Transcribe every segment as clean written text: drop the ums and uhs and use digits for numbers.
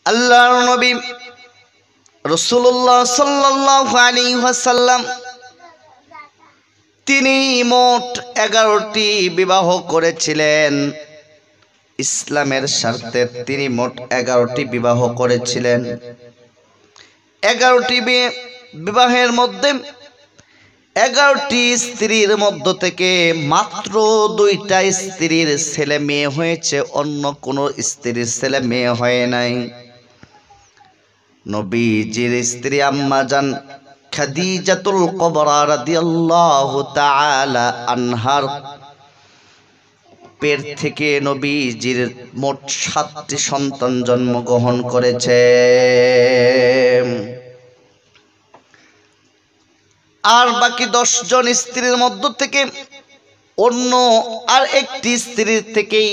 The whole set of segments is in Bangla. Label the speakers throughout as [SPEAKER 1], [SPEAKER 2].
[SPEAKER 1] আল্লাহর নবী রাসূলুল্লাহ সাল্লাল্লাহু আলাইহি ওয়াসাল্লাম তিনি মোট 11টি বিবাহ করেছিলেন। ইসলামের স্বার্থে তিনি মোট 11টি বিবাহ করেছিলেন। 11টি বিবাহের মধ্যে 11টি স্ত্রীর মধ্য থেকে মাত্র 2টা স্ত্রীর ছেলে মেয়ে হয়েছে, অন্য কোনো স্ত্রীর ছেলে মেয়ে হয় নাই। নবীজির স্ত্রী আম্মা জান খাদিজাতুল কুবরা রাদিয়াল্লাহু তাআলা আনহার পেট থেকে নবীজির মোট 7টি সন্তান জন্মগ্রহণ করেছে। আর বাকি 10 জন স্ত্রীর মধ্য থেকে অন্য আর একটি স্ত্রীর থেকেই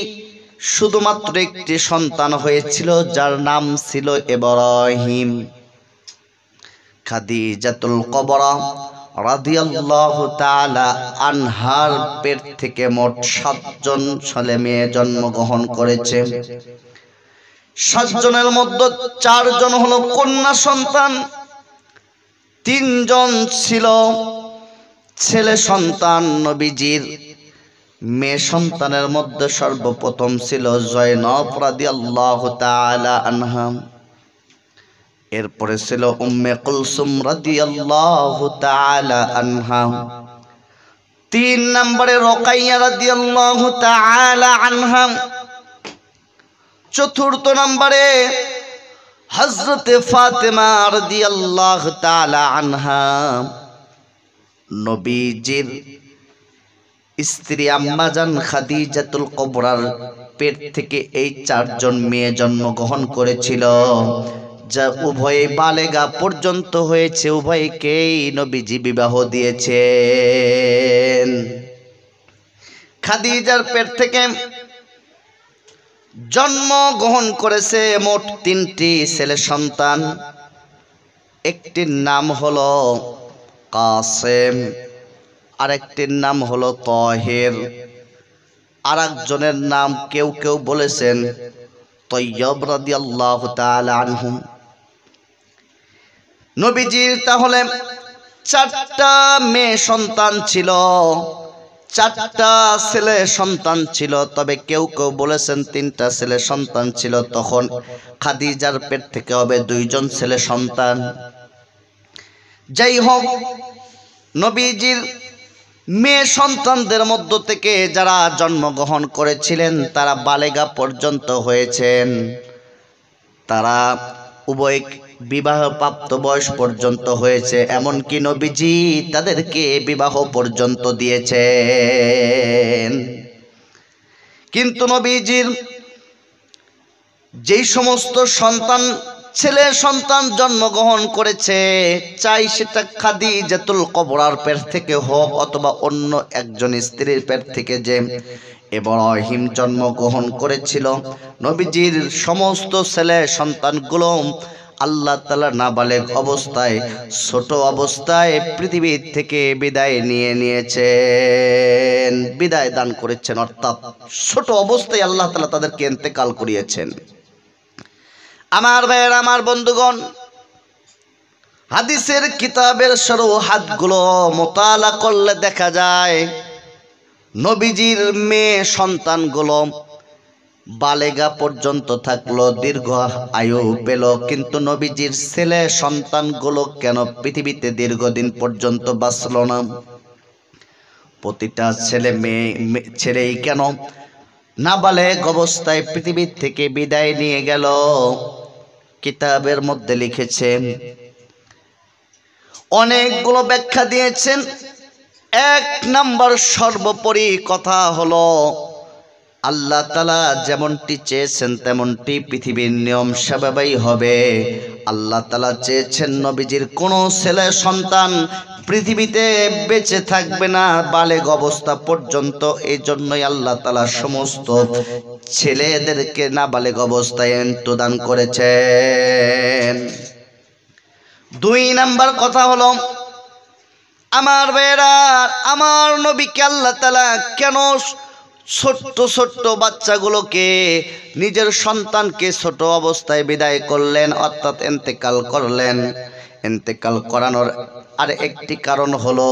[SPEAKER 1] শুধুমাত্র একটি সন্তান হয়েছিল, যার নাম ছিল ইব্রাহিম। খাদিজাতুল কুবরা রাদিয়াল্লাহু তাআলা আনহার পেট থেকে মোট 7 জন ছেলে মেয়ে জন্মগ্রহণ করেছে। 7 জনের মধ্যে 4 জন হলো কন্যা সন্তান, 3 জন ছিল ছেলে সন্তান। নবীজির মেয়ে সন্তানের মধ্যে সর্বপ্রথম ছিল জয়নব রাদিয়াল্লাহু তাআলা আনহা, এরপরে ছিল উম্মে কুলসুম রাদিয়াল্লাহু তাআলা আনহা, 3 নম্বরে রুকাইয়া রাদিয়াল্লাহু তাআলা আনহা, 4র্থ নম্বরে হযরতে ফাতেমা রাদিয়াল্লাহু তাআলা আনহা। নবীজির স্ত্রী আম্মা জান খাদিজাতুল কুবরার পেট থেকে এই 4 জন মেয়ে জন্মগ্রহণ করেছিল, যা উভয়ে বালেগা পর্যন্ত হয়েছে। উভয়কেই নবীজি বিবাহ দিয়েছেন। খাদিজার পেট থেকে জন্মগ্রহণ করেছে মোট 3টি ছেলে সন্তান। একটির নাম হলো কাসেম, আরেকটির নাম হলো তাহের, আরেকজনের নাম কেউ কেউ বলেছেন তয়্যব রাদিয়াল্লাহু তাআলা আনহু। নবীজির তাহলে 4টা মেয়ে সন্তান ছিল, 4টা ছেলে সন্তান ছিল, তবে কেউ কেউ বলেছেন 3টা ছেলে সন্তান ছিল। তখন খাদিজার পেট থেকে হবে 2 জন ছেলে সন্তান। যাই হোক, নবীজির মেয়ে সন্তানদের মধ্য থেকে যারা জন্মগ্রহণ করেছিলেন তারা বালেগা পর্যন্ত হয়েছেন, তারা উভয় বিবাহ প্রাপ্ত বয়স পর্যন্ত হয়েছে, এমনকি নবীজি তাদেরকে বিবাহ পর্যন্ত দিয়েছেন। কিন্তু নবীজির যেই সমস্ত সন্তান ছেলে সন্তান জন্মগ্রহণ করেছে, চাই সেটা খাদিজাতুল কুবরার পেট থেকে হোক অথবা অন্য একজন স্ত্রীর পেট থেকে, যে ইব্রাহিম জন্মগ্রহণ করেছিল, নবীজির সমস্ত ছেলে সন্তানগুলো আল্লাহ তাআলা নাবালেগ অবস্থায়, ছোট অবস্থায় পৃথিবী থেকে বিদায় নিয়েছেন, বিদায় দান করেছেন, অর্থাৎ ছোট অবস্থায় আল্লাহ তাআলা তাদেরকে ইন্তেকাল করিয়েছেন। আমার ভাইয়ের, আমার বন্ধুগণ, হাদিসের কিতাবের শরুহাতগুলো মোতালা করলে দেখা যায় নবীজির মেয়ে সন্তানগুলো বালেগা পর্যন্ত থাকলো, দীর্ঘ আয়ু পেল, কিন্তু নবীজির ছেলে সন্তানগুলো কেন পৃথিবীতে দীর্ঘদিন পর্যন্ত বাঁচল না? প্রতিটা ছেলেই কেন নাবালেগ অবস্থায় পৃথিবী থেকে বিদায় নিয়ে গেল? কিতাবের মধ্যে লিখেছেন, অনেকগুলো ব্যাখ্যা দিয়েছেন। 1 নম্বর সর্বোপরি কথা হলো, আল্লাহ তাআলা যেমনটি চেয়েছেন তেমনটি পৃথিবীর নিয়ম স্বভাবেই হবে। আল্লাহ তাআলা চেয়েছেন নবীজির কোনো ছেলে সন্তান পৃথিবীতে বেঁচে থাকবে না বালেগ অবস্থা পর্যন্ত। এই জন্যই আল্লাহ তাআলা সমস্ত ছেলেদেরকে নাবালেগ অবস্থায় ইন্তেকাল করেছেন। 2 নম্বর কথা হলো, আমার ভাইয়েরা, আমার নবীকে আল্লাহ তাআলা কেন ছোট্ট ছোট্ট বাচ্চাগুলোকে, নিজের সন্তানকে ছোট অবস্থায় বিদায় করলেন, অর্থাৎ ইন্তেকাল করলেন। ইন্তেকাল করানোর আর একটি কারণ হলো,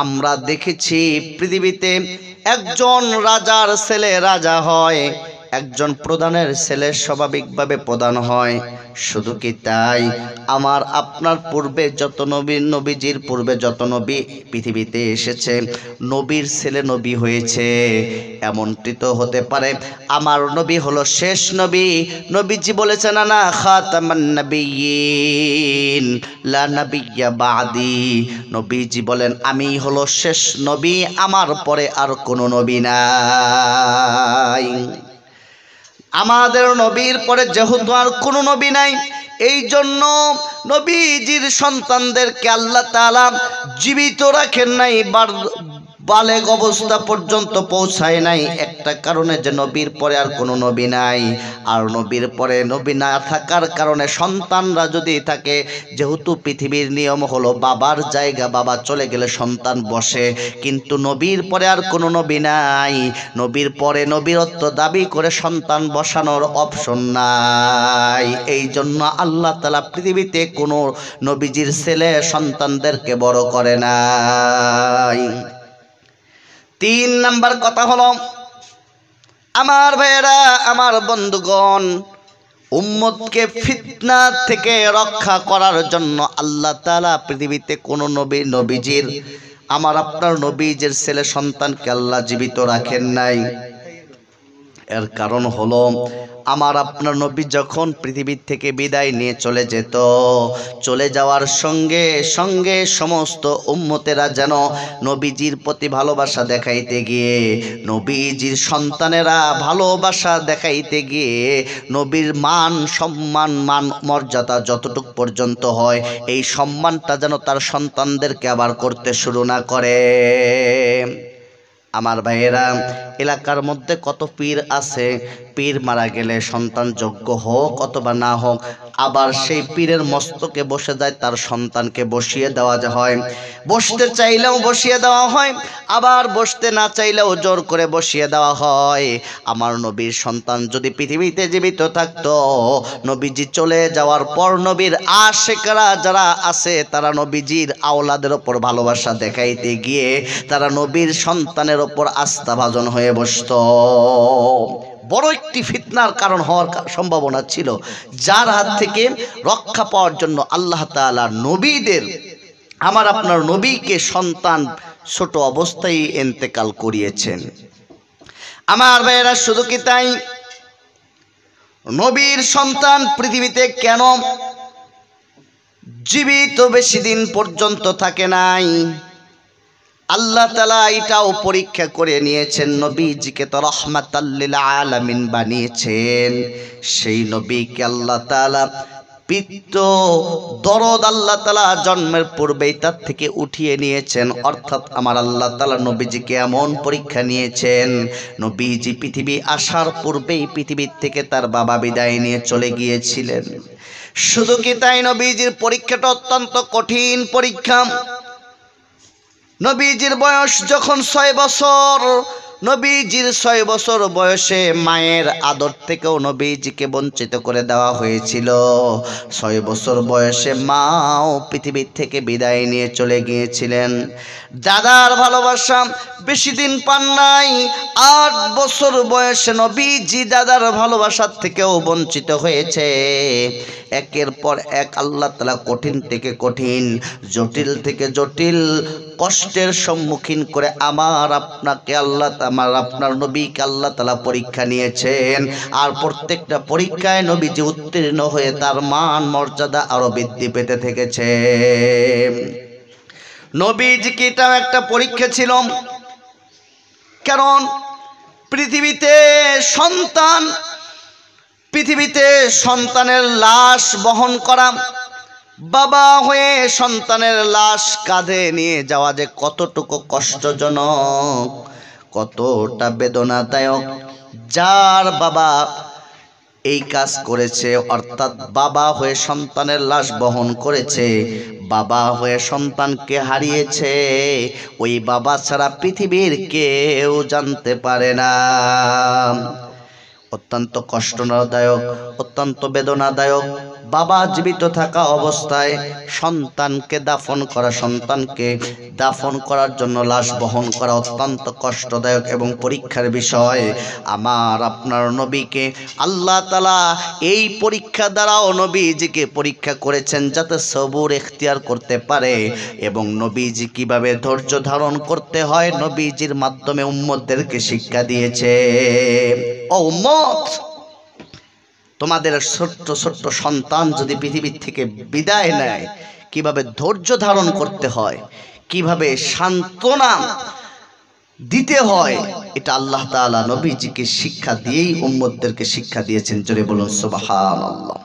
[SPEAKER 1] আমরা দেখেছি পৃথিবীতে একজন রাজার ছেলে রাজা হয়, একজন প্রধানের ছেলে স্বাভাবিকভাবে প্রধান হয়। শুধু কি তাই, আমার আপনার পূর্বে যত নবী, নবীজির পূর্বে যত নবী পৃথিবীতে এসেছে, নবীর ছেলে নবী হয়েছে। এমনটি তো হতে পারে আমার নবী হলো শেষ নবী। নবীজি বলেছেন, আনা খাতামান নবিয়্যিন লা নাবিয়্যা বাদি। নবীজি বলেন, আমি হলো শেষ নবী, আমার পরে আর কোনো নবী নাই। আমাদের নবীর পরে যেহেতু আর কোনো নবী নাই, এই জন্য নবীজির সন্তানদেরকে আল্লাহ তাআলা জীবিত রাখেন নাই, বালেগ অবস্থা পর্যন্ত পৌঁছায় নাই। একটা কারণে, যে নবীর পরে আর কোনো নবী নাই। আর নবীর পরে নবী না থাকার কারণে সন্তানরা যদি থাকে, যেহেতু পৃথিবীর নিয়ম হলো বাবার জায়গা বাবা চলে গেলে সন্তান বসে, কিন্তু নবীর পরে আর কোনো নবী নাই। নবীর পরে নবীরত্ব দাবি করে সন্তান বসানোর অপশন নাই। এই জন্য আল্লাহ তাআলা পৃথিবীতে কোনো নবীজির ছেলে সন্তানদেরকে বড় করে নাই। 3 নাম্বার কথা হলো, আমার ভাইয়েরা, আমার বন্ধুগণ, উম্মতকে ফিতনা থেকে রক্ষা করার জন্য আল্লাহ তাআলা পৃথিবীতে কোনো নবীজির, আমার আপনার নবীজির ছেলে সন্তানকে আল্লাহ জীবিত রাখেন নাই। এর কারণ হলো, আমার আপনার নবী যখন পৃথিবীর থেকে বিদায় নিয়ে চলে যেত, চলে যাওয়ার সঙ্গে সঙ্গে সমস্ত উম্মতেরা যেন নবীজির প্রতি ভালোবাসা দেখাইতে গিয়ে, নবীজির সন্তানেরা ভালোবাসা দেখাইতে গিয়ে, নবীর মান সম্মান মান মর্যাদা যতটুক পর্যন্ত হয়, এই সম্মানটা যেন তার সন্তানদেরকে আবার করতে শুরু না করে। আমার ভাইয়েরা, এলাকার মধ্যে কত পীর আছে, পীর মারা গেলে সন্তান যোগ্য হোক অথবা না হোক, আবার সেই পীরের মস্তকে বসে যায় তার সন্তানকে বসিয়ে দেওয়া হয়। বসতে চাইলেও বসিয়ে দেওয়া হয়, আবার বসতে না চাইলেও জোর করে বসিয়ে দেওয়া হয়। আমার নবীর সন্তান যদি পৃথিবীতে জীবিত থাকতো, নবীজি চলে যাওয়ার পর নবীর আশেকরা যারা আছে, তারা নবীজির আওলাদের ওপর ভালোবাসা দেখাইতে গিয়ে তারা নবীর সন্তানের ওপর আস্থাভাজন হয়ে বসত। বড় একটি ফিতনার কারণ হওয়ার সম্ভাবনা ছিল, যার হাত থেকে রক্ষা পাওয়ার জন্য আল্লাহ তাআলা নবীদের, আমার আপনার নবীকে সন্তান ছোট অবস্থায় ইন্তেকাল করিয়েছেন। আমার ভাইয়েরা, শুধু কি তাই, নবীর সন্তান পৃথিবীতে কেন জীবিত বেশি দিন পর্যন্ত থাকে নাই? আল্লাহ তাআলা এটাও পরীক্ষা করে নিয়েছেন। নবীজিকে তো রাহমাতাল লিল আলামিন বানিয়েছেন, সেই নবীকে আল্লাহ তাআলা পিত্ত দরদ আল্লাহ তাআলা জন্মের পূর্বেই তার থেকে উঠিয়ে নিয়েছেন। অর্থাৎ আমার আল্লাহ তাআলা নবীজিকে এমন পরীক্ষা নিয়েছেন, নবীজি পৃথিবী আসার পূর্বেই পৃথিবীর থেকে তার বাবা বিদায় নিয়ে চলে গিয়েছিলেন। শুধু কি তাই, নবীজির পরীক্ষাটা অত্যন্ত কঠিন পরীক্ষা। নবীজির বয়স যখন 6 বছর, নবীজির 6 বছর বয়সে মায়ের আদর থেকেও নবীজিকে বঞ্চিত করে দেওয়া হয়েছিল। 6 বছর বয়সে মাও পৃথিবীর থেকে বিদায় নিয়ে চলে গিয়েছিলেন। দাদার ভালোবাসা বেশি দিন পান নাই। 8 বছর বয়সে নবীজি দাদার ভালোবাসার থেকেও বঞ্চিত হয়েছে। একের পর এক আল্লাহ তাআলা কঠিন থেকে কঠিন, জটিল থেকে জটিল কষ্টের সম্মুখীন করে আমার আপনাকে আল্লাহ, আমার আপনার নবীকে আল্লাহ তাআলা পরীক্ষা নিয়েছেন। আর প্রত্যেকটা পরীক্ষায় নবীজি উত্তীর্ণ হয়ে তার মান মর্যাদা আরো বৃদ্ধি পেতে থেকেছে। নবীজিকে এটাও একটা পরীক্ষা ছিল, কারণ পৃথিবীতে সন্তানের লাশ বহন করা, বাবা হয়ে সন্তানের লাশ কাঁধে নিয়ে যাওয়া যে কতটুকু কষ্টজনক, কতটা বেদনাদায়ক। যার বাবা এই কাজ করেছে, অর্থাৎ বাবা হয়ে সন্তানের লাশ বহন করেছে, বাবা হয়ে সন্তানকে হারিয়েছে, ওই বাবা ছাড়া পৃথিবীর কেউ জানতে পারে না। অত্যন্ত কষ্টদায়ক, অত্যন্ত বেদনাদায়ক। বাবা জীবিত থাকা অবস্থায় সন্তানকে দাফন করার জন্য লাশ বহন করা অত্যন্ত কষ্টদায়ক এবং পরীক্ষার বিষয়। আমার আপনার নবীকে আল্লাহ তাআলা এই পরীক্ষা দ্বারাও নবীজিকে পরীক্ষা করেছেন যাতে সবুর এখতিয়ার করতে পারে, এবং নবীজি কিভাবে ধৈর্য ধারণ করতে হয় নবীজির মাধ্যমে উম্মতদেরকে শিক্ষা দিয়েছে। ও উম্মত, তোমাদের ছোট্ট ছোট্ট সন্তান যদি পৃথিবীর থেকে বিদায় নেয়, কিভাবে ধৈর্য ধারণ করতে হয়, কিভাবে সান্ত্বনা দিতে হয়, এটা আল্লাহ তাআলা নবীজিকে শিক্ষা দিয়েই উম্মতদেরকে শিক্ষা দিয়েছেন। জোরে বলুন সুবহানাল্লাহ।